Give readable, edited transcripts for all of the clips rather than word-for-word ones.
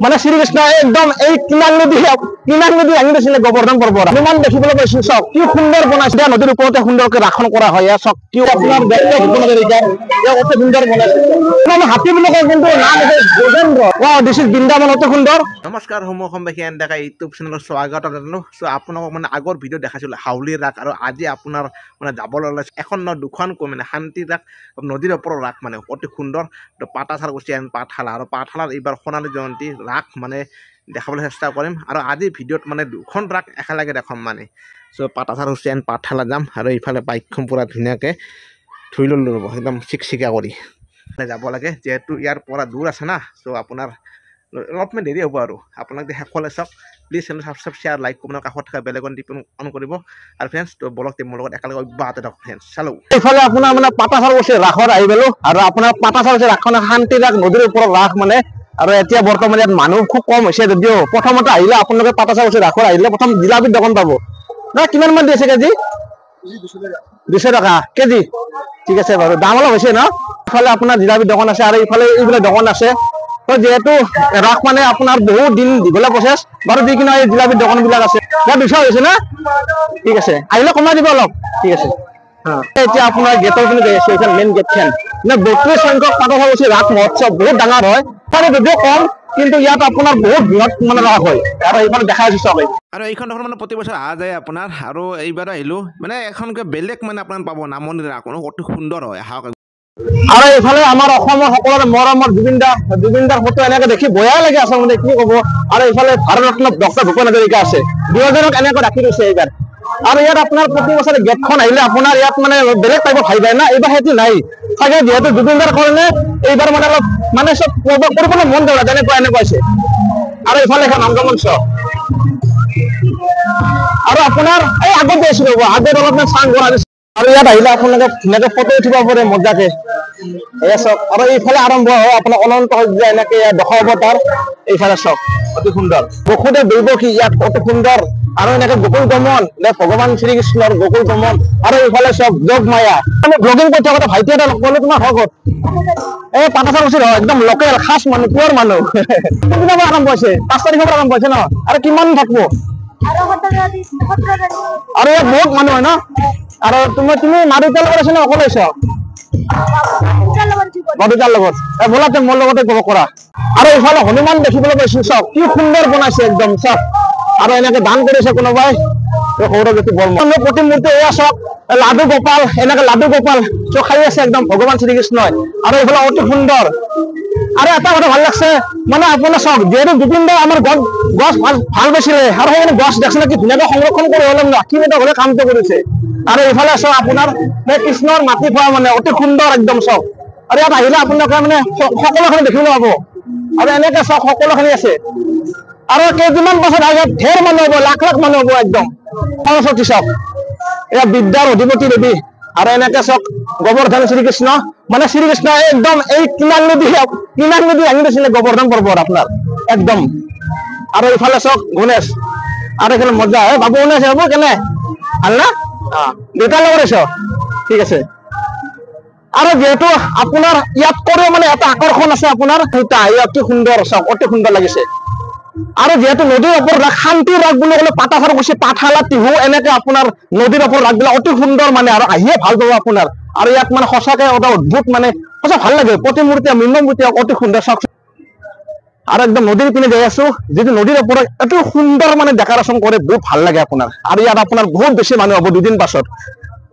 মানে শ্রীকৃষ্ণ একদম এই কিনার নদী ভাঙি দিছিলে গোবর্ধন পর্বত হনুমান দেখিবলৈ পাইছো চক কি সুন্দর বনাইছে নদীর উপরতে সুন্দরকে রাখন করা হয় চক কি আপনার দেখতে অতি সুন্দর বনাইছে মানে হাতী বুলি কয় কিন্তু নাম আছে Jogendra wow this is Vrindavan অতি সুন্দর। নমস্কাৰ সমবাসী এন ডেকা ইউটিউব চেনেলত স্বাগত জনালো। চ' আপোনালোকক মানে আগৰ ভিডিঅ' দেখাইছিল হাউলিৰ ৰাস আৰু আজি আপোনাৰ মানে যাবলৈ ওলাইছে এখন দুখনকৈ মানে শান্তি ৰাস নদীৰ ওপৰৰ ৰাস মানে অতি সুন্দৰ পাটাচাৰ গুচি আন পাঠশালা আৰু পাঠশালাৰ এইবাৰ সোণালী জয়ন্তী ৰাস মানে দেখাবলৈ চেষ্টা কৰিম আৰু আজি ভিডিঅ'ত মানে দুখন ৰাস একেলগে দেখাম মানে। চ' পাটাচাৰ গুচি আন পাঠশালা যাম আৰু এইফালে বাইকখন পূৰা ধুনীয়াকৈ ধুই ল'লোঁ ৰ'ব একদম চিকচিকা কৰি যাব লাগে যিহেতু ইয়াৰ পৰা দূৰ আছে না। চ' আপোনাৰ অলপমান দেৰি হ'ব আৰু আপোনাক শেষলৈ চাওক please channel subscribe share like comment কাষত থকা বেল আইকন টিপি অন কৰিব আৰু ফ্ৰেণ্ডছ তো বলক মোৰ লগত একেলগে অব্যাহত থাকক ফ্ৰেণ্ডছ চালো। এইফালে আপোনাৰ মানে পাটাচাৰ গৈছে ৰাসত আহি গ'লো আৰু আপোনাৰ পাটাচাৰ হৈছে ৰাসখন শান্তি ৰাস নদীৰ ওপৰত ৰাস মানে আৰু এতিয়া বৰ্তমান ইয়াত মানুহ খুব কম হৈছে যদিও প্ৰথমতে আহিলে আপোনালোকে পাটাচাৰ গৈছে ৰাসত আহিলে প্ৰথম জিলাপিৰ দোকান পাব না কিমান মান দি আছে কেজি 200 টকা কেজি ঠিক আছে বাৰু দাম অলপ হৈছে ন। ইফালে আপোনাৰ জিলাপিৰ দোকান আছে আৰু ইফালে এইবিলাক দোকান আছে যেহেতু ৰাস মানে আপোনাৰ বহুত দিন দীঘলীয়া প্ৰচেছ বাৰু দি কিনে এই জিলাপিৰ দোকান বিলাক আছে 200 হৈছে না ঠিক আছে আহিলে কমাই দিব অলপ ঠিক আছে। এতিয়া আপোনাৰ গেটৰ পিনে গৈ আছো এইখন মেইন গেটখন মানে 32 সংখ্যক পাটাচাৰ গৈছে ৰাস মহোৎসৱ বহুত ডাঙৰ হয় তাৰে যদিও কম কিন্তু ইয়াত আপোনাৰ বহুত বৃহৎ মানে ৰাস হয় আৰু এইখন দেখাই আছো চব আৰু এইখন দেখোন মানে প্ৰতি বছৰ অহা যায় আপোনাৰ আৰু এইবাৰ আহিলোঁ মানে এখনকৈ বেলেগ মানে আপোনাৰ পাব নামনি ৰাস অতি সুন্দৰ হয় আহক। আৰু এইফালে আমাৰ অসমৰ সকলোৰে মৰমৰ জুবিনদাৰ ফটো এনেকে দেখি বয়া লাগে আচলতে কি ক'ব আৰু এইফালে ভাৰতৰত্ন ডক্টৰ ভূপেন হাজৰিকা আছে দুয়োজনক এনেকৈ ৰাখি দিছে এইবাৰ আৰু ইয়াত আপোনাৰ প্ৰতি বছৰে গেটখন আহিলে আপোনাৰ ইয়াত মানে বেলেগ টাইপৰ ভাই যায় না এইবাৰ সেইটো নাই চাগে যিহেতু জুবিনদাৰ কাৰণে এইবাৰ মানে অলপ মানে চব কৰিবলৈ মন কৰা তেনেকুৱা এনেকুৱা হৈছে আৰু এইফালে এখন নামগমঞ্চ আৰু আপোনাৰ এই আগত গৈছিলো আগত অলপমান চাং কৰা দিছে আৰু ইয়াত আহিলে আপোনালোকে ধুনীয়াকে ফটো উঠিব পাৰে মজাকে এয়া চাওক আৰু এইফালে আৰম্ভ হয় আপোনাৰ অনন্ত সজ্জা এনেকে দশ অৱতাৰ এইফালে চাওক অতি সুন্দৰ বসুদেৱ দৈৱকী ইয়াত অতি সুন্দৰ আৰু এনেকে গোকুল গমন ভগৱান শ্ৰীকৃষ্ণৰ গোকুল গমন আৰু এইফালে চাওক যোগ মায়া আমি ব্লগিং কৰি থাকোঁতে ভাইটি এটা লগ পালো তোমাৰ হকত এই পাটাচাৰ গৈছিল একদম লোকেল খাস মানুহ পিয়ৰ মানুহ কোনদিনৰ পৰা আৰম্ভ হৈছে 5 তাৰিখৰ পৰা আৰম্ভ হৈছে ন আৰু কিমান থাকিব আৰু ইয়াত বহুত মানুহ হয় ন আৰু তুমি মাৰুতাৰ লগত আছে ন অকলে আছ মাৰুতাৰ লগত ব'লা মোৰ লগতে গ'ব কৰা আৰু এইফালে হনুমান দেখিবলৈ পাইছো চব কি সুন্দৰ বনাইছে একদম চব আৰু এনেকে দান কৰিছে কোনোবাই সৌৰজ্যোতি বৰ্মন প্ৰতিমূৰ্তি এয়া চক লাডু গোপাল এনেকে লাডু গোপাল চব খাই আছে একদম ভগৱান শ্ৰীকৃষ্ণই আৰু এইফালে অতি সুন্দৰ আৰু এটা কথা ভাল লাগছে মানে আপোনাৰ চাওক যিহেতু জুবিনদা আমাৰ গছ ভাল পাইছিলে আৰু সেই গছ দেখছে কি ধুনীয়াকৈ সংৰক্ষণ কৰি হ'লে ৰাখি হ'লে কামটো কৰিছে আৰু এইফালে চাওক আপোনাৰ কৃষ্ণৰ মাটি খোৱা মানে অতি সুন্দৰ একদম চাওক আৰু ইয়াত আহিলে আপোনালোকে মানে সকলোখিনি দেখিবলৈ পাব আৰু এনেকে চাওক সকলোখিনি আছে আৰু কেইদিনমান পাছত ইয়াত ঢেৰ মানুহ হ'ব লাখ লাখ মানুহ হ'ব একদম সৰস্বতী চাওক এয়া বিদ্যাৰ অধিপতি দেৱী আৰু এনেকে চাওক গোবৰ্ধন শ্ৰীকৃষ্ণ মানে শ্ৰীকৃষ্ণ একদম এই কিনাৰ নদী ভাঙি দিছিলে গোবৰ্ধন পৰ্বত আপোনাৰ একদম আৰু এইফালে চাওক গণেশ আৰু এইফালে মজা বাবু গণেশ হ'ব কেনে ভাল না দেউতাৰ লগত আছ ঠিক আছে আৰু যিহেতু আপোনাৰ ইয়াত কৰিও মানে এটা আকৰ্ষণ আছে আপোনাৰ সৈতে অতি সুন্দৰ চাওক অতি সুন্দৰ লাগিছে আৰু যেহেতু নদীৰ ওপৰত ৰাস শান্তিৰ ৰাস বুলি ক'লে পাটাচাৰ গৈছে পাঠশালা টিহু এনেকে আপোনাৰ নদীৰ ওপৰত ৰাসবিলাক অতি সুন্দৰ মানে আৰু আহিয়ে ভাল পাব আপোনাৰ আৰু ইয়াত মানে সঁচাকে এটা অদ্ভুত মানে সঁচা ভাল লাগে প্ৰতিমূৰ্তি মূৰ্তি অতি সুন্দৰ চাওক আৰু একদম নদীৰ পিনে যাই আছো যিটো নদীৰ ওপৰত অতি সুন্দৰ মানে ডেকৰেশ্যন কৰে বহুত ভাল লাগে আপোনাৰ আৰু ইয়াত আপোনাৰ বহুত বেছি মানুহ হ'ব দুদিন পাছত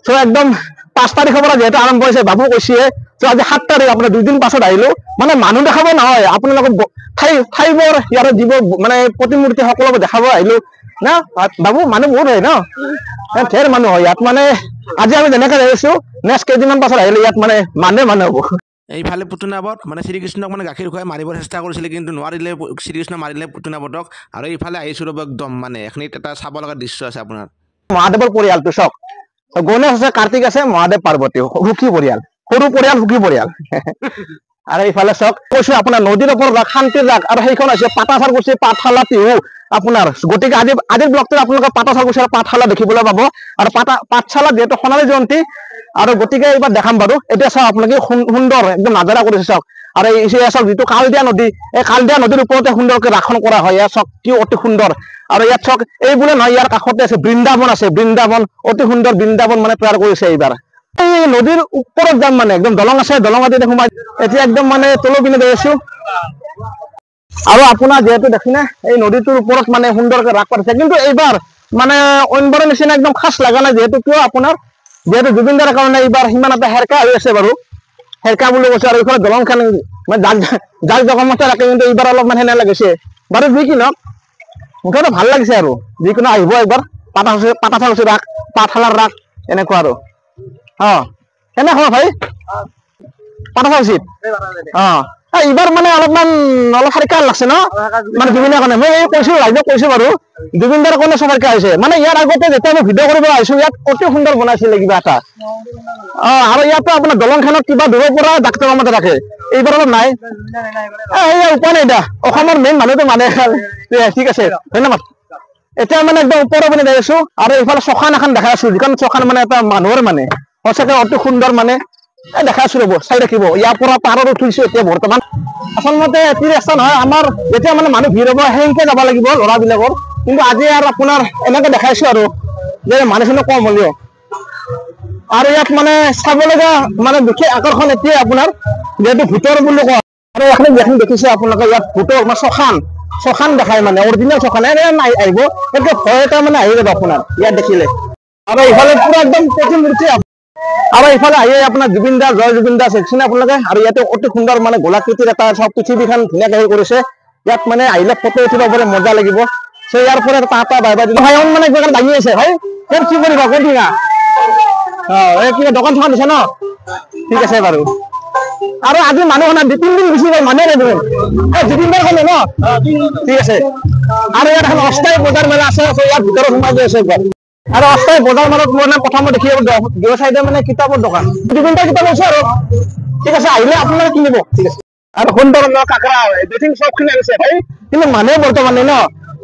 চ' একদম 5 তাৰিখৰ পৰা যিহেতু আৰম্ভ হৈছে বাবু কৈছে চ' আজি 7 তাৰিখ আপোনাৰ 2 দিন পাছত আহিলো মানে মানুহ দেখাব নহয় আপোনালোকক ঠাইবোৰ ইয়াৰ যিবোৰ মানে প্ৰতিমূৰ্তি সকলোবোৰ দেখাব আহিলো না বাবু মানুহ বহুত হয় ন ঢেৰ মানুহ হয় ইয়াত মানে আজি আমি যেনেকৈ আহিছো নেক্সট কেইদিনমান পাছত আহিলে ইয়াত মানে মানুহ হ'ব এইফালে পুতনাবত মানে শ্ৰীকৃষ্ণক মানে গাখীৰ খুৱাই মাৰিবৰ চেষ্টা কৰিছিলে কিন্তু নোৱাৰিলে শ্ৰীকৃষ্ণ মাৰিলে পুতনাবতক আৰু এইফালে আহিছোঁ ৰ'ব একদম মানে এখিনিত এটা চাব লগা দৃশ্য আছে আপোনাৰ মহাদেৱৰ পৰিয়ালটো চাওক গণেশ আছে কাৰ্তিক আছে মহাদেৱ পাৰ্বতী সুখী পৰিয়াল সৰু পৰিয়াল সুখী পৰিয়াল আৰু এইফালে চাওক কৈছো আপোনাৰ নদীৰ ওপৰত ৰাস শান্তিৰ ৰাস আৰু সেইখন হৈছে পাটাচাৰ গৈছে পাঠশালা টিহু আপোনাৰ গতিকে আজিৰ ব্লগটোত আপোনালোকে পাটাচাৰ গৈছে পাঠশালা দেখিবলৈ পাব আৰু পাঠশালা যিহেতু সোণালী জয়ন্তী আৰু গতিকে এইবাৰ দেখাম বাৰু এতিয়া চাওক আপোনালোকে সুন্দৰ একদম নাজাৰা কৰিছে চাওক আৰু এই চাওক যিটো কালদিয়া নদী, এই কালদিয়া নদীৰ ওপৰতে সুন্দৰকৈ ৰাখন কৰা হয়। ইয়াত চাওক কি অতি সুন্দৰ। আৰু ইয়াত চাওক এই বোলে নহয়, ইয়াৰ কাষতে আছে বৃন্দাবন আছে, বৃন্দাবন অতি সুন্দৰ বৃন্দাবন মানে তৈয়াৰ কৰিছে এইবাৰ। এই নদীৰ ওপৰত যাম মানে একদম দলং আছে, দলঙতে সোমাই এতিয়া একদম মানে তলৰ পিনে গৈ আছো। আৰু আপোনাৰ যিহেতু দেখিনে এই নদীটোৰ ওপৰত মানে সুন্দৰকৈ ৰাস পাতিছে, কিন্তু এইবাৰ মানে অইনবাৰৰ নিচিনা একদম খাচ লগা নাই। যিহেতু কিয় আপোনাৰ যিহেতু জুবিন দাৰ কাৰণে এইবাৰ সিমান এটা হেৰকা হৈ আছে বাৰু, হেৰকা বুলি কৈছে। আৰু এইফালে দলংখন মানে জাক জগমতে ৰাখে, কিন্তু এইবাৰ অলপমান সেনে লাগিছে বাৰু। যি কি নহওক মুঠতে ভাল লাগিছে আৰু যিকোনো আহিব একবাৰ পাতাচাৰ ৰাস, পাঠশালাৰ ৰাস এনেকুৱা আৰু এনে খবৰ ভাই পাতাচাৰ উচিত। এইবাৰ মানে অলপ সাৰিকা লাগছে ন মানে জুবিনৰ কাৰণে। মই এই কৈছো ৰাইজক কৈছো বাৰু, জুবিনদাৰ কাৰণে চফাৰিকা হৈছে মানে। ইয়াৰ আগতে যেতিয়া মই ভিডিঅ' কৰিব আহিছো ইয়াত অতি সুন্দৰ বনাইছিলে কিবা এটা। আৰু ইয়াতো আপোনাৰ দলংখনত কিবা দূৰৰ পৰা ডাক্তৰ মতে ৰাখে, এইবাৰ অলপ নাই। উপায় নাই দা, অসমৰ মেইন মানুহটো মানে। ঠিক আছে, ধন্যবাদ। এতিয়া মানে একদম ওপৰৰ পিনে যাই আছো। আৰু এইফালে চখান এখন দেখাই আছো, যিখন চখান মানে এটা মানুহৰ মানে সঁচাকে অতি সুন্দৰ মানে দেখাই আছো। ৰ'ব চাই ৰাখিব, ইয়াৰ পৰা পাহাৰত উঠিছো এতিয়া বৰ্তমান। আচলতে এটি ৰাস্তা নহয় আমাৰ, যেতিয়া মানে মানুহ ভিৰ হ'ব সেনেকে যাব লাগিব ল'ৰাবিলাকৰ। কিন্তু আজি আৰু আপোনাৰ এনেকে দেখাইছো আৰু যে মানুহখিনি কম হ'লেও। আৰু ইয়াত মানে চাব লগা মানে বিশেষ আকৰ্ষণ এতিয়াই আপোনাৰ যিহেতু ভূতৰ বুলি কয়। আৰু এখন যিখন দেখিছে আপোনালোকে ইয়াত ভূতৰ মানে চখান দেখাই মানে অৰিজিনেল চখান নাই আহিব সেইটো ভয় এটা মানে আহি যাব আপোনাৰ ইয়াত দেখিলে। আৰু ইফালে পুৰা একদম প্ৰতিমূৰ্তি। আৰু ইফালে আহি আপোনাৰ জুবিন দা, জয় জুবিন দা চাইছেনে আপোনালোকে। আৰু ইয়াতে অতি সুন্দৰ মানে গোলাকৃতিৰ এটা চব পৃথিৱীখন ধুনীয়াকে হেৰি কৰিছে। ইয়াত মানে আহিলে ফটো উঠিব পাৰে, মজা লাগিব। ইয়াৰ পৰা টাটা বাই বাই মানে দাঙি আছে ভাই, কি কৰিবা কৈ দিবা। এই কিবা দোকান চোকান দিছে ন, ঠিক আছে বাৰু। আৰু আজি মানুহ 2-3 দিন গুচি গ'ল, মানুহে নাই দেখোন। জুবিন দাৰ কাৰণে ন, ঠিক আছে। আৰু ইয়াত এখন অস্থায়ী বজাৰ মেলা আছে, ইয়াৰ ভিতৰত সোমাই গৈ আছে একবাৰ। আৰু অস্থায়ী বজাৰ মেলাত মানে প্ৰথমত দেখি দুই চাইডে মানে কিতাপৰ দোকান, জুবিন দাৰ কিতাপ আছে আৰু ঠিক আছে, আহিলে আপোনালোকে কিনিব, ঠিক আছে। আৰু সুন্দৰ কাকৰা চবখিনি আহিছে ভাই, কিন্তু মানুহে বৰ্তমানে ন।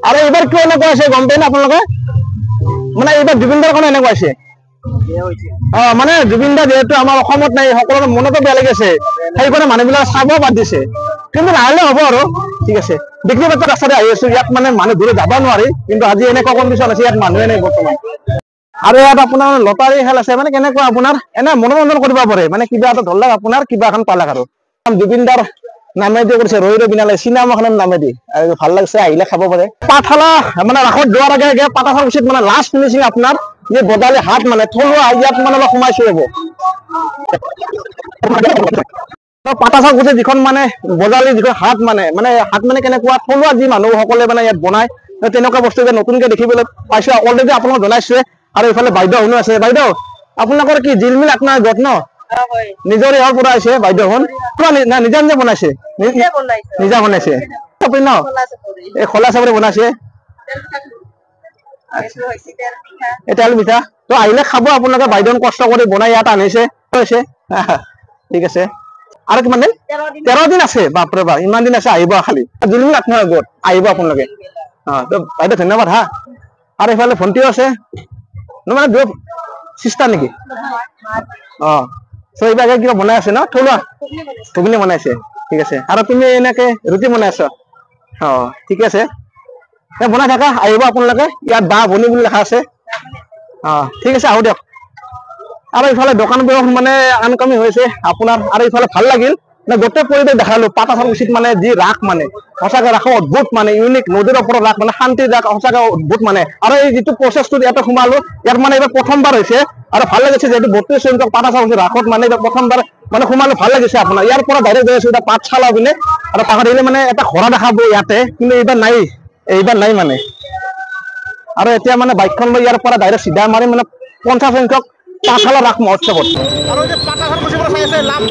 আৰু এইবাৰ কিয় এনেকুৱা আছে গম পাই না আপোনালোকে, মানে এইবাৰ জুবিন দাৰ কাৰণে এনেকুৱা হৈছে। মানে জুবিন দা যিহেতু আমাৰ অসমত নাই, সকলোৰে মনতো বেয়া লাগিছে, সেইকাৰণে মানুহবিলাক চাব বাদ দিছে। কিন্তু লাহে হ'ব আৰু ঠিক আছে। ব্যক্তিগত ৰাস্তাতে আহি আছো, ইয়াত মানে মানুহ দূৰে যাব নোৱাৰি, কিন্তু আজি এনেকুৱা কণ্ডিশ্যন আছে ইয়াত মানুহে নাই বৰ্তমান। আৰু ইয়াত আপোনাৰ লটাৰী খেল আছে, মানে কেনেকুৱা আপোনাৰ এনে মনোৰঞ্জন কৰিব পাৰে, মানে কিবা এটা ধৰলাক আপোনাৰ কিবা এখন পালাক আৰু জুবিন দাৰ নামেদি কৰিছে, ৰৈ ৰৈ বিনালে চিনেমাখনৰ নামেদি। আৰু ভাল লাগিছে, আহিলে খাব পাৰে। পাঠশালা মানে ৰাসত যোৱাৰ আগে পাতাচাৰ উচিত মানে লাষ্ট ফিনিচিং আপোনাৰ যে বদালি হাট মানে থলুৱা ইয়াত মানে অলপ সোমাইছো ৰ'ব। পাতাচাৰ গুচি যিখন মানে বজালি যিখন হাট মানে কেনেকুৱা থলুৱা যি মানুহসকলে মানে ইয়াত বনাই তেনেকুৱা বস্তু যে নতুনকে দেখিবলৈ পাইছো। অলৰেডি আপোনালোকক জনাইছোৱে। আৰু এইফালে বাইদেউ শুনো আছে। বাইদেউ আপোনালোকৰ কি জিলমিল আপোনাৰ গত ন, নিজৰে হৰ পৰা আহিছে বাইদেউখন, নিজে বনাইছে, নিজা বনাইছে ন, এই খোলা চাপৰি বনাইছে। তেল মিঠা তো আহিলে খাব আপোনালোকে, বাইদেউ কষ্ট কৰি বনাই ইয়াত আনিছে, ঠিক আছে। আৰু কিমান দিন, 13 দিন আছে, বাপৰে বাপ ইমান দিন আছে। আহিব খালি জিলমিল আপোনাৰ গত আহিব আপোনালোকে। বাইদেউ ধন্যবাদ হা। আৰু এইফালে ভণ্টিও আছে মানে চিষ্টাৰ নেকি? এইবাৰ কিবা বনাই আছে ন, থলুৱা ঘুগুনি বনাইছে, ঠিক আছে। আৰু তুমি এনেকে ৰুটি বনাই আছ, ঠিকে আছে, বনাই থাকা, আহিব আপোনালোকে। ইয়াত বা ভনী বুলি লেখা আছে, ঠিক আছে, আহো দিয়ক। আৰু ইফালে দোকানবোৰ মানে আনকামি হৈছে আপোনাৰ। আৰু ইফালে ভাল লাগিল গোটেই পৰিৱেশ দেখালো। পাতাচাৰ উচিত মানে যি ৰাস মানে সঁচাকে ৰাসৰ অদ্ভুত মানে ইউনিক, নদীৰ ওপৰত ৰাস মানে শান্তিৰ ৰাস, সঁচাকে অদ্ভুত মানে। আৰু এই যিটো প্ৰচেছটো ইয়াতে সোমালো, ইয়াত মানে এইবাৰ প্ৰথমবাৰ হৈছে। আৰু ভাল লাগিছে যিহেতু 32 সংখ্যক পাতাচাৰ ৰাসত মানে প্ৰথমবাৰ মানে সোমালো, ভাল লাগিছে আপোনাৰ। ইয়াৰ পৰা ডাইৰেক্ট গৈ আছো এতিয়া পাঠশালা পিনে। আৰু কাষত আহিলে মানে এটা ঘোঁৰা দেখাব ইয়াতে, কিন্তু এইবাৰ নাই মানে। আৰু এতিয়া মানে বাইকখন লৈ ইয়াৰ পৰা ডাইৰেক্ট চিধা মাৰি মানে 50 সংখ্যক পাঠশালা ৰাস মহোৎসৱত। আৰু যে পাতাচাৰ গুচিব চাই আছে লাভ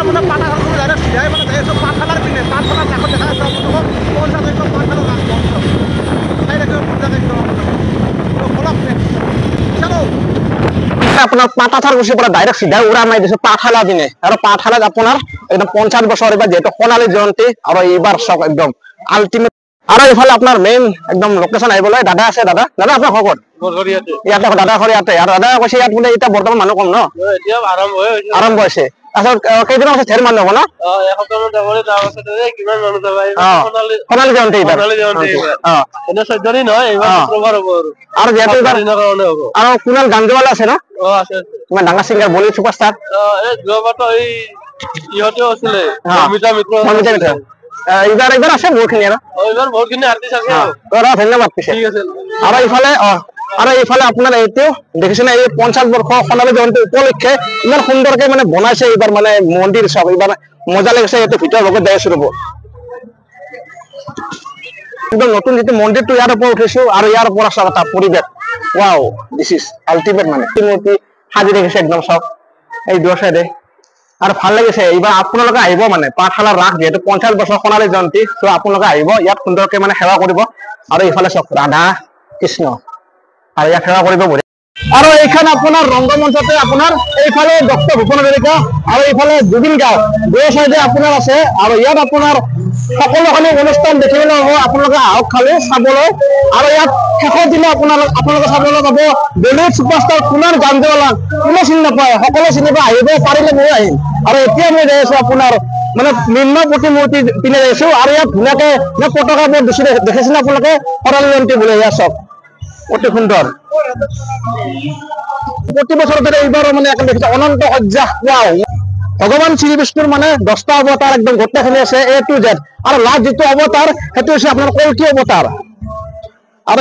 মানে পাতাচাৰ গুচি ডাইৰেক্ট চিধাই মানে যাই আছো পাঠশালাৰ পিনে। পাঠশালাৰ কাষত দেখা আছে আপোনালোকক 50 সংখ্যক পাঠশালা ৰাস মহোৎসৱ চাই ৰাখিব আপোনাৰ। পাতাচাৰ গুচিৰ পৰা ডাইৰেক্ট চিধাই উৰা মাৰি দিছে পাঠশালা পিনে। আৰু পাঠশালাত আপোনাৰ একদম 50 বছৰ এইবাৰ যিহেতু সোণালী জয়ন্তী, আৰু এইবাৰ চক একদম আল্টিমেট। আৰু এইফালে আপোনাৰ মেইন একদম লোকেশ্যন আহিবলৈ দাদা আছে। দাদা আপোনাৰ ঘৰ ক'ত? ইয়াতে দাদা ঘৰ ইয়াতে। আৰু দাদা কৈছে ইয়াত বোলে এতিয়া বৰ্তমান মানুহ কম ন, আৰম্ভ হৈছে। আচ্ছা কেইদিনৰ পাছত ঢেৰ মানুহ হ'ব না এসপ্তাহমান যাবলৈ তাৰপাছতে কিমান মানুহ যাব সোণালী জয়ন্তী এইবাৰ এনে 14 দিন হয় এইবাৰ শুক্ৰবাৰ হ'ব আৰু যিহেতু এইবাৰ হ'ব আৰু কুণাল গান গাবলৈ আছে ন আছে ইমান ডাঙৰ ছিংগাৰ বলিউড ছুপাৰষ্টাৰ এই যোৱাবাৰতো এই ইহঁতেও আছিলে অমিতা মিত্ৰ এইবাৰ আছে বহুতখিনি আৰু এইবাৰ বহুতখিনি আৰ্টিষ্ট আছে ধন্যবাদ পিছে ঠিক আছে আৰু এইফালে আপোনাৰ এইটো দেখিছেনে এই 50 বৰ্ষ সোণালী জয়ন্তী উপলক্ষে ইমান সুন্দৰকে মানে বনাইছে এইবাৰ মানে মন্দিৰ সব এইবাৰ মজা লাগিছে এইটো ভিতৰৰ লগত যাই আছো ৰ'ব একদম নতুন যিটো মন্দিৰটো ইয়াৰ ওপৰত উঠিছো আৰু ইয়াৰ পৰা চাওক এটা পৰিৱেশ ৱাও দিছ ইজ আল্টিমেট মানে মূৰ্তি সাজি দেখিছে একদম সব এই দুৰ চাইডে আৰু ভাল লাগিছে এইবাৰ আপোনালোকে আহিব মানে পাঠশালাৰ ৰাস যিহেতু 50 বছৰ সোণালী জয়ন্তী তো আপোনালোকে আহিব ইয়াত সুন্দৰকে মানে সেৱা কৰিব আৰু এইফালে চাওক ৰাধা কৃষ্ণ আৰু ইয়াত সেৱা কৰিব পাৰে আৰু এইখন আপোনাৰ ৰংগমঞ্চতে আপোনাৰ এইফালে ডক্টৰ ভূপেন হাজৰিকা আৰু এইফালে জুবিন গাৰ্গ দুই চাইডে আপোনাৰ আছে আৰু ইয়াত আপোনাৰ সকলোখিনি অনুষ্ঠান দেখিবলৈ হ'ব আপোনালোকে আহক খালি চাবলৈ আৰু ইয়াত শেষৰ দিনা আপোনালোকে চাবলৈ পাব বলিউড ছুপাৰষ্টাৰ কুণাল গাঞ্জেৱালাক কোনো চিনি নাপায় সকলো চিনি পায় আহিব পাৰিলে ময়ো আহিম আৰু এতিয়া মই যাই আছো আপোনাৰ মানে নিম্ন প্ৰতিমূৰ্তি পিনে যাই আছো আৰু ইয়াত ধুনীয়াকে পতাকাবোৰ দেখিছেনে আপোনালোকে সোণালী জয়ন্তী বুলি ইয়াত চব অতি সুন্দৰ প্ৰতি বছৰ ধৰে এইবাৰো মানে দেখিছে অনন্ত সজ্জা ৱাও ভগৱান শ্ৰী বিষ্ণুৰ মানে 10টা অৱতাৰ একদম গোটেইখিনি আছে A to Z আৰু লাষ্ট যিটো অৱতাৰ সেইটো হৈছে আপোনাৰ কল্কি অৱতাৰ আৰু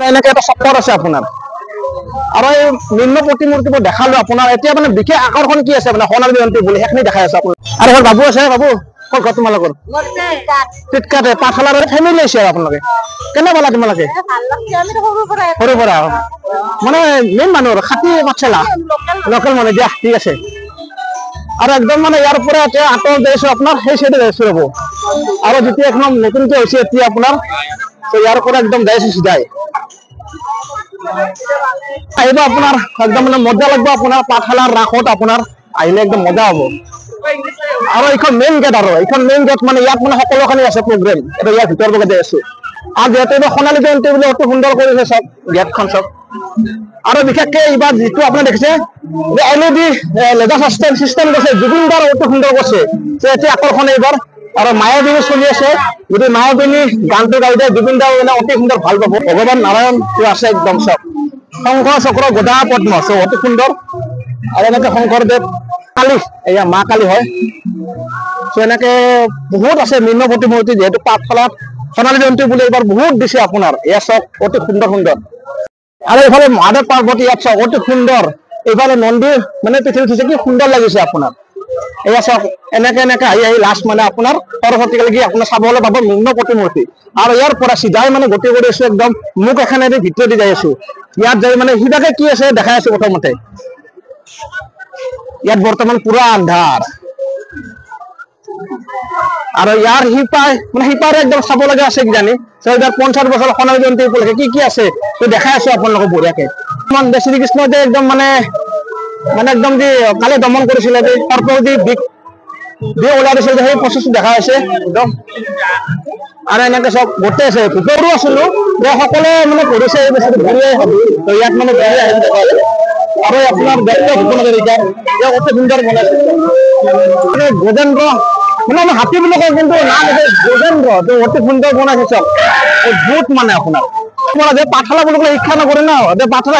এনেকে এটা চক্ৰ আছে আপোনাৰ আৰু এই নিম্ন প্ৰতিমূৰ্তিবোৰ দেখালো আপোনাৰ এতিয়া মানে বিশেষ আকৰ্ষণ কি আছে মানে সোণালী জয়ন্তী বুলি সেইখিনি দেখাই আছে আপোনাৰ আৰু বাবু আছে বাবু ক'ত ঘৰ তোমালোকৰ টিটকাতে পাঠশালাৰ ফেমিলি আছে আপোনালোকে কেনে পালা তোমালোকে সৰু পৰা মানে মেইন মানুহ খাতি পাঠশালা লোকেল মানুহ দিয়া ঠিক আছে আৰু একদম মানে ইয়াৰ পৰা এতিয়া আঁতৰত যাইছো আপোনাৰ সেই চাইডে যাইছো ৰ'ব আৰু যেতিয়া একদম নতুনকে হৈছে এতিয়া আপোনাৰ ইয়াৰ পৰা একদম যাইছো চিধাই আহিব আপোনাৰ একদম মানে মজা লাগব আপোনাৰ পাঠশালাৰ ৰাসত আপোনাৰ আহিলে একদম মজা হ'ব আৰু এইখন মেইন গেট মানে ইয়াত মানে সকলোখিনি আছে প্ৰগ্ৰেম এটা ইয়াৰ ভিতৰৰ পৰা যাই আছো আৰু যিহেতু এইবাৰ সোণালী জয়ন্তী বুলি অতি সুন্দৰ কৰিছে চব গেটখন চব আৰু বিশেষকে এইবাৰ যিটো আপুনি দেখিছে LED লেজাৰ চিষ্টেম দিছে জুবিন দাৰ অতি সুন্দৰ কৰিছে এতিয়া আকৰ্ষণ এইবাৰ আৰু মায়াবিনী চলি আছে যদি মায়াবিনী গানটো গাই দিয়ে জুবিন দাও মানে অতি সুন্দৰ ভাল পাব ভগৱান নাৰায়ণ আছে একদম চব শংখ চক্ৰ গদা পদ্ম চব অতি সুন্দৰ আৰু এনেকে শংকৰদেৱ কালী এয়া মা কালী হয় এনেকে বহুত আছে নিম্ন প্ৰতিমূৰ্তি যিহেতু পাঠশালাত সোণালী জয়ন্তী বুলি এইবাৰ বহুত দিছে আপোনাৰ এয়া চব অতি সুন্দৰ আৰু এইফালে মহাদেৱ পাৰ্বতী ইয়াত চব অতি সুন্দৰ এইফালে মন্দিৰ মানে পৃথিৱী উঠিছে কি সুন্দৰ লাগিছে আপোনাৰ এয়া চব এনেকে আহি লাষ্ট মানে আপোনাৰ সৰস্বতী কালি আপোনাৰ চাবলৈ পাব নিম্ন প্ৰতিমূৰ্তি আৰু ইয়াৰ পৰা চিধাই মানে গতি কৰি আছো একদম মুখ এখনেদি ভিতৰেদি যাই আছো ইয়াত যাই মানে সিধাকে কি আছে দেখাই আছো প্ৰথমতে ইয়াত বৰ্তমান পুৰা আন্ধাৰ আৰু ইয়াৰ সিপাৰে একদম চাব লগা আছে কিজানি 50 বছৰ সোণালী জয়ন্তী উপলক্ষে কি আছে দেখাই আছো আপোনালোকক বঢ়িয়াকে শ্ৰীকৃষ্ণ যে একদম মানে একদম যে কালি দমন কৰিছিলে যে সৰ্প দি ওলাই দিছিল যে সেই প্ৰচেছটো দেখা হৈছে একদম আৰু এনেকে চব গোটেই আছে ভিতৰো আছিলো যে সকলোৱে মানে কৰিছে এই বস্তুটো ঘূৰিয়াই ভাবি তো ইয়াত মানে ঘূৰি আহিম আৰু আপোনাৰ ডক্টৰ ভূপেন হাজৰিকা অতি সুন্দৰ বনাইছে গজেন্দ্ৰ মানে আমি হাতী বুলি কওঁ কিন্তু নাম আছে গজেন্দ্ৰ তো অতি সুন্দৰ বনাইছে চব বহুত মানে আপোনাৰ পাঠশালা বুলি ক'লে শিক্ষা নকৰে ন পাঠশালা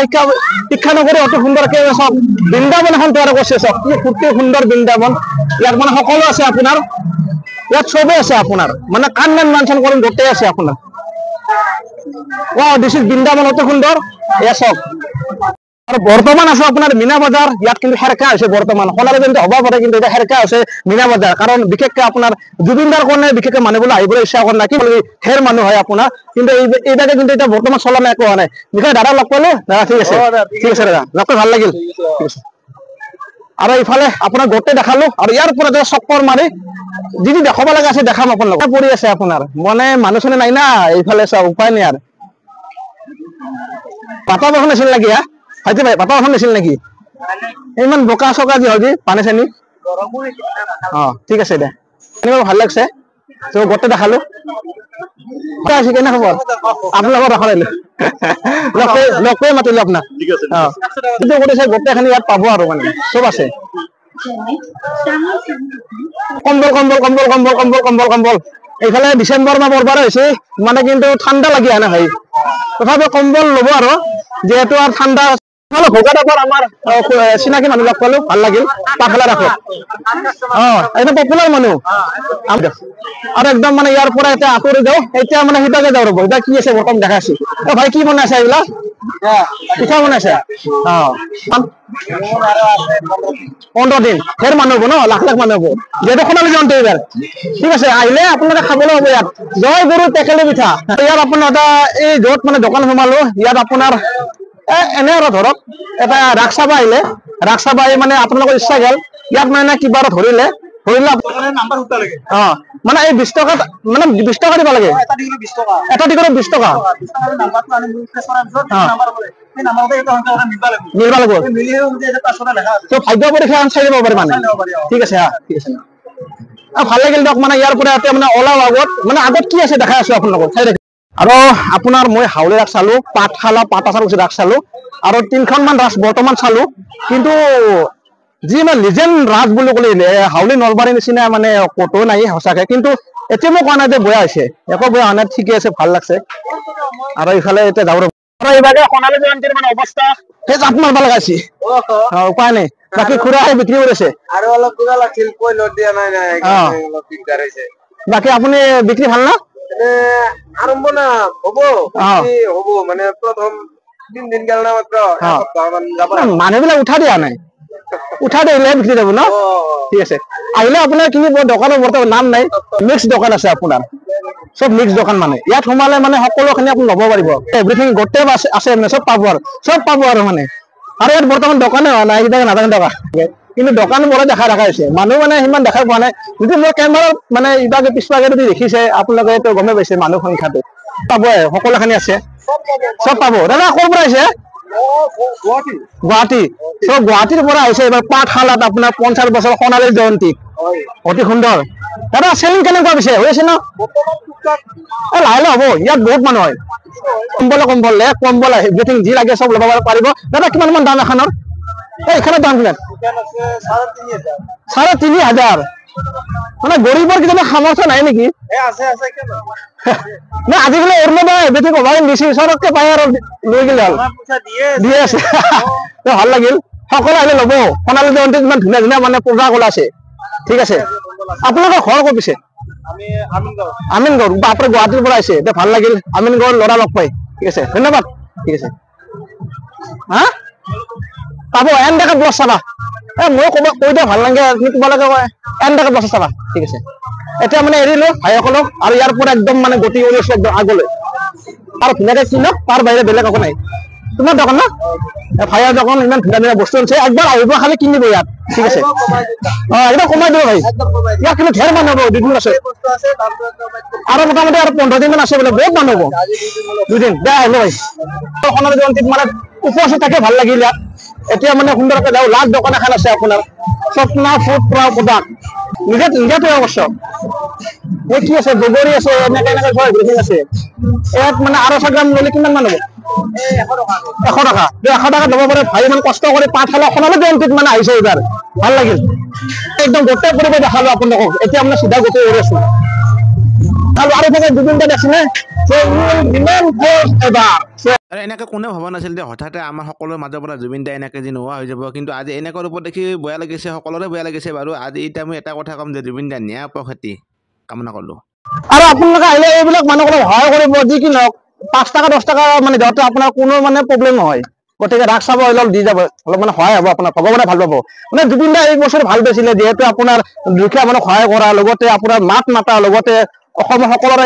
শিক্ষা নকৰে অতি সুন্দৰকে চব বৃন্দাবন এখন তৈয়াৰ কৰিছে চব কি অতি সুন্দৰ বৃন্দাবন ইয়াত মানে সকলো আছে আপোনাৰ ইয়াত চবেই আছে আপোনাৰ মানে কান্নান মানচন কৰিম গোটেই আছে আপোনাৰ দিছ ইজ বৃন্দাবন অতি সুন্দৰ এয়া চব আৰু বৰ্তমান আছে আপোনাৰ মীনা বজাৰ ইয়াত কিন্তু হেৰকা হৈছে বৰ্তমান সোণালী জয়ন্তী হ'ব পাৰে কিন্তু এতিয়া হেৰকা হৈছে মীনা বজাৰ কাৰণ বিশেষকে আপোনাৰ জুবিন দাৰ কাৰণে বিশেষকে মানুহবোৰ আহিবলৈ ইচ্ছা কৰে না কি ঢেৰ মানুহ হয় আপোনাৰ কিন্তু এইভাগে কিন্তু এতিয়া বৰ্তমান চলা নাই একো হোৱা নাই বিষয়ে দাদা লগ পালো দাদা ঠিক আছে দাদা লগ পাই ভাল লাগিল আৰু ইফালে আপোনাৰ গোটেই দেখালো আৰু ইয়াৰ পৰা যে চক্কৰ মাৰি যি দেখাব লগা আছে দেখাম আপোনালোক পৰি আছে আপোনাৰ মানে মানুহ চানুহ নাই না এইফালে চব উপায় নাই আৰু পাতা বৰষুণ আছিল নেকি হয়তো ভাই পাতা বৰষুণ দিছিল নেকি ইমান বোকা চকা যি হয় পানী চানী ঠিক আছে দে এনেকুৱা ভাল লাগছে তো গোটেই দেখালো কেনে খবৰ আপোনালোকৰ দেখা নাইলো লগ কৰি মাতিলো আপোনাক কৰিছে গোটেইখিনি ইয়াত পাব আৰু মানে চব আছে কম্বল কম্বল কম্বল কম্বল কম্বল কম্বল কম্বল এইফালে ডিচেম্বৰ মাহ পৰবাৰ হৈছে মানে কিন্তু ঠাণ্ডা লাগি আনে ভাই তথাপি কম্বল ল'ব আৰু যিহেতু আৰু ঠাণ্ডা ভোগাটাপৰ আমাৰ চিনাকি মানুহ লগ পালো ভাল লাগিল পাখলা ৰাখো একদম পপুলাৰ মানুহ আৰু একদম মানে ইয়াৰ পৰা এতিয়া আঁতৰি যাওঁ এতিয়া মানে সিটাকে যাওঁ ৰ'ব এতিয়া কি আছে বৰ্তমান দেখা আছো ভাই কি বনাইছে এইবিলাক পিঠা বনাইছে 15 দিন ফেৰ মানুহ হ'ব ন লাখ লাখ মানুহ হ'ব যিহেতু সোণালী জয়ন্তী এইবাৰ ঠিক আছে আহিলে আপোনালোকে খাবলৈ হ'ব ইয়াত জয় গুৰু টেকেলি পিঠা ইয়াত আপোনাৰ এটা এই য'ত মানে দোকান সোমালো ইয়াত আপোনাৰ এনে আৰু ধৰক এটা ৰাস চাব আহিলে ৰাস চাব আহি মানে আপোনালোকৰ ইচ্ছা গেল ইয়াত মানে কিবা এটা ধৰিলে মানে এই 20 টকাত মানে 20 টকা দিব লাগে এটা টিকটত 20 টকা মিলবা লাগিব ভাগ্য পৰীক্ষা চাই দিব পাৰে মানে ঠিক আছে ঠিক আছে ভাল লাগিল দিয়ক মানে ইয়াৰ পৰা এতিয়া মানে ওলাও আগত মানে আগত কি আছে দেখাই আছো আপোনালোকক চাই দেখি আৰু আপোনাৰ মই হাউলি ৰাস চালো পাঠশালা পাতাচাৰ ৰাস চালো আৰু 3খনমান ৰাস বৰ্তমান চালো কিন্তু যি মানে লিজেণ্ড ৰাজ বুলি ক'লে হাউলি নলবাৰীৰ নিচিনা মানে ক'তো নাই সঁচাকে কিন্তু এতিয়া মই কোৱা নাই যে বেয়া হৈছে একো বেয়া হোৱা নাই ঠিকে আছে ভাল লাগছে আৰু ইফালে এতিয়া যাওঁ আৰু এইভাগে সোণালী জয়ন্তীৰ মানে অৱস্থা সেই জাপ মাৰিব লগাইছে উপায় নাই বাকী খুৰা বিক্ৰী কৰিছে আৰু অলপ কিবা লাগিছিল কৈ ল দিয়া নাই অলপ দিগদাৰ হৈছে বাকী আপুনি বিক্ৰী ভাল না আৰম্ভ না হ'ব হ'ব মানে প্ৰথম 3 দিন গেল না মাত্ৰ মানুহবিলাক উঠা দিয়া নাই উঠা দিলে বিক্ৰী যাব ন ঠিক আছে আহিলে আপোনাৰ কিনিব দোকানৰ বৰ্তমান নাম নাই মিক্স দোকান আছে আপোনাৰ সব মিক্স দোকান মানে ইয়াত সোমালে মানে সকলোখিনি আপুনি ল'ব পাৰিব এভৰিথিং গোটেই আছে মানে সব পাব আৰু মানে আৰু ইয়াত বৰ্তমান দোকানে হোৱা নাই এইবিলাক নাজানো টকা কিন্তু দোকান বৰ দেখা হৈছে মানুহ মানে সিমান দেখা পোৱা নাই যদি মোৰ কেমেৰা মানে ইবাগে পিছপাকে যদি দেখিছে আপোনালোকে তো গমে পাইছে মানুহ সংখ্যাটো পাবই সকলোখিনি আছে সব পাব দাদা ক'ৰ পৰা আহিছে গুৱাহাটী সব গুৱাহাটীৰ পৰা আহিছে এইবাৰ পাঠশালাত আপোনাৰ 50 বছৰ সোণালী জয়ন্তী অতি সুন্দৰ দাদা চেলিং কেনেকুৱা পিছে হৈ আছে ন লাহে লাহে হ'ব ইয়াত বহুত মানুহ হয় কম্বল কম্বল এভৰিথিং যি লাগে সব ল'ব পাৰিব দাদা কিমান মান দাম এখনৰ এইখানে দাম কিমান 3,500 মানে গৰিবৰ কিজানি সামৰ্থ্য নাই নেকি না আজিকালি অৰুণোদয় এভৰিথিং অভাৰ দিছে চৰকাৰে পায় আৰু লৈ গেলে হ'ল দিয়ে আছে ভাল লাগিল সকলো আহিলে ল'ব সোণালী জয়ন্তীত ইমান ধুনীয়া ধুনীয়া মানে পূজা ওলাইছে ঠিক আছে আপোনালোকৰ ঘৰ ক'ত পিছে আমিনগড় বাপৰে গুৱাহাটীৰ পৰা আহিছে ভাল লাগিল আমিনগড় ল'ৰা লগ পাই ঠিক আছে ধন্যবাদ ঠিক আছে হা পাব এন দেখা ব্লগ চাবা মই ক'ব কৈ দিয়া ভাল লাগে তোমালোকে কয় এন দেখা ব্লগ চাবা ঠিক আছে এতিয়া মানে এৰিলো ভাইসকলক আৰু ইয়াৰ পৰা একদম মানে গতি কৰি আছো একদম আগলৈ আৰু ধুনীয়াকে কিনক তাৰ বাহিৰে বেলেগ একো নাই তোমাৰ দোকান না ভাইৰ দোকান ইমান ধুনীয়া ধুনীয়া বস্তু আছে একবাৰ আহিব খালি কিনিব ইয়াত ঠিক আছে একদম কমাই দিব ভাই ইয়াত কিন্তু ঢেৰ মানুহ হ'ব 2 দিন আছে আৰু মোটামুটি আৰু 15 দিন মান আছে বোলে বহুত মানুহ হ'ব 2 দিন বেয়া আহিব ভাই সোণালী জয়ন্তীত মানে উপস্থিত থাকে ভাল লাগিল ইয়াত এতিয়া মানে সুন্দৰকৈ যাওঁ লাখ দোকান এখন আছে আপোনাৰ স্বপ্না ফুড প্ৰডাক্ট নিজে অৱশ্য এই কি আছে বগৰী আছে এনেকে এভৰিথিং আছে ইয়াত মানে 250 গ্ৰাম ল'লে কিমান মান হ'ব 100 টকা 100 টকা ল'ব পাৰে ভাই ইমান কষ্ট কৰি পাঠশালা সোণালী জয়ন্তীত মানে আহিছে এইবাৰ ভাল লাগিল একদম গোটেই পৰিৱেশ দেখালো আপোনালোকক এতিয়া মানে চিধা গোটেই এৰি আছো আৰু থাকে দুদিনটা দেখিনে আৰু এনেকৈ কোনে ভবা নাছিল যে হঠাতে আমাৰ সকলোৰে মাজৰ পৰা জুবিন দা এনেকৈ যে নোহোৱা হৈ যাব কিন্তু আজি এনেকুৱা ৰূপত দেখি বেয়া লাগিছে সকলোৰে বেয়া লাগিছে বাৰু আজি এতিয়া মই এটা কথা ক'ম যে জুবিন দা ন্যায় প্ৰখ্যাতি কামনা কৰিলোঁ আৰু আপোনালোকে আহিলে এইবিলাক মানুহক অলপ সহায় কৰিব যি কি নহওক 5 টকা 10 টকা মানে যাওঁতে আপোনাৰ কোনো মানে প্ৰব্লেম নহয় গতিকে ৰাস চাব অলপ দি যাব অলপ মানে সহায় হ'ব আপোনাৰ ভগৱানে ভাল পাব মানে জুবিন দা এই বছৰ ভাল পাইছিলে যিহেতু আপোনাৰ দুখীয়া মানুহক সহায় কৰা লগতে আপোনাৰ মাত মাতা লগতে অসমৰ সকলোৰে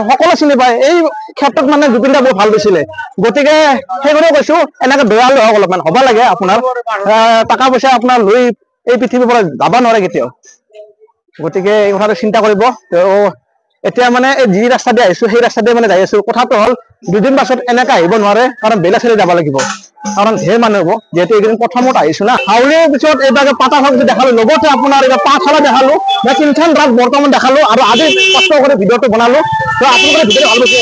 সকলো চিনি পায় এই ক্ষেত্ৰত মানে জুবিন দা বহুত ভাল পাইছিলে গতিকে সেইকাৰণে কৈছো এনেকে দয়ালু হওক অলপমান হ'ব লাগে আপোনাৰ টকা পইচা আপোনাৰ লৈ এই পৃথিৱীৰ পৰা যাব নোৱাৰে কেতিয়াও গতিকে এই কথাটো চিন্তা কৰিব এতিয়া মানে এই যি ৰাস্তা দি আহিছো সেই ৰাস্তা দি মানে যাই আছো কথাটো হ'ল 2 দিন পাছত এনেকে আহিব নোৱাৰে কাৰণ বেলেগ চাইডে যাব লাগিব কাৰণ ঢেৰ মানুহ হ'ব যেহেতু এইকেইদিন প্ৰথমত আহিছো না হাউলিৰ পিছত এইবাগে পাতাচাৰ দেখালো লগতে আপোনাৰ এতিয়া পাঠশালা দেখালো মই 3খন ৰাস বৰ্তমান দেখালো আৰু আজি কষ্ট কৰি ভিডিঅ'টো বনালো তো আপোনালোকে ভিডিঅ'টো ভাল পাইছে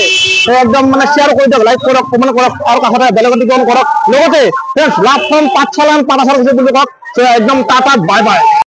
একদম মানে শ্বেয়াৰ কৰি দিয়ক লাইক কৰক কমেণ্ট কৰক আৰু কাষতে বেলেগত কমেণ্ট কৰক লগতে লাভ ফ্ৰম পাঠশালা পাতাচাৰ বুলি কওক একদম টাটা বাই বাই